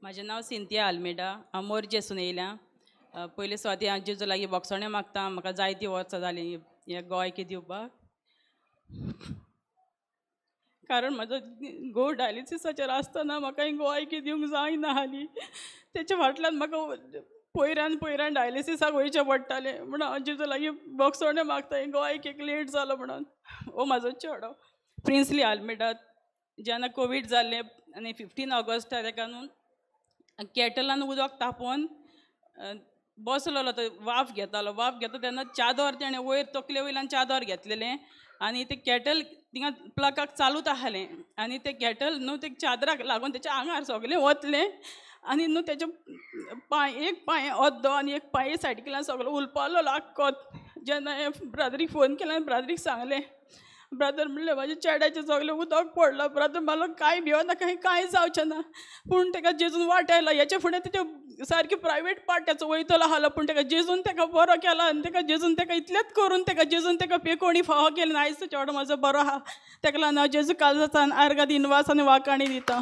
म्हजें नांव सिंथिया आल्मेडा हांव मोरजेसून येयल्या पयलीं स्वाती हांव जेजू लागीं बोगसोणें मागता म्हाका जायतीं वर्सां जालीं हें गोंयक दिवपाक कारण म्हजो घोव डायलिसिसाचेर आसतना म्हाका गोंयक दिवंक जायना हालीं तेच्या फाटल्यान म्हाका पयऱ्यान डायलिसिसाक वयचें पडटालें म्हणून हांव जेजू लागीं बोगसोणें मागता गोंयक एक लेट जालो म्हणून हो म्हाजो चेडो प्रिन्सली आल्मेडा जेन्ना कोवीड जाल्लें आनी 15 ऑगस्टाक ताका न्हू कॅटलान उदक तापोवन बसलोलो तो वाफ घेता तेन्ना चादर तेणें वयर तकले वयल्यान चादर घेतलेलें आनी तें कॅटल थिंगा प्लगाक चालूच आसलें आनी तें कॅटल न्हू ते चादराक लागून तेच्या आंगार सगलें वतलें आनी न्हू तेजे एक पांय अर्दो आनी एक पांय सायडीकल्यान सगलो उलपालो आख्खोत जेन्ना हांवें ब्रदरीक फोन केलो आनी ब्रदरीक सांगलें ब्रदर म्हणलें म्हाज्या चेड्याचें सगलें उदक पडलां ब्रदर म्हणलो कांय भियो नाका कांय जावचें ना पूण ताका जेजून वाटयला हेचे फुडें तेजे सारकी प्रायवेट पार्ट तेचो वयतलो आसलो पूण ताका जेजून ताका बरो केला आनी ताका जेजून ताका इतलेंच करून ताका जेजून ताका पेकोणी फावो केलें आयज चेडो म्हाजो बरो आहा ताका लागून हांव जेजू काळजांतल्यान आर्गां दिनवास आनी वाकाणी दिता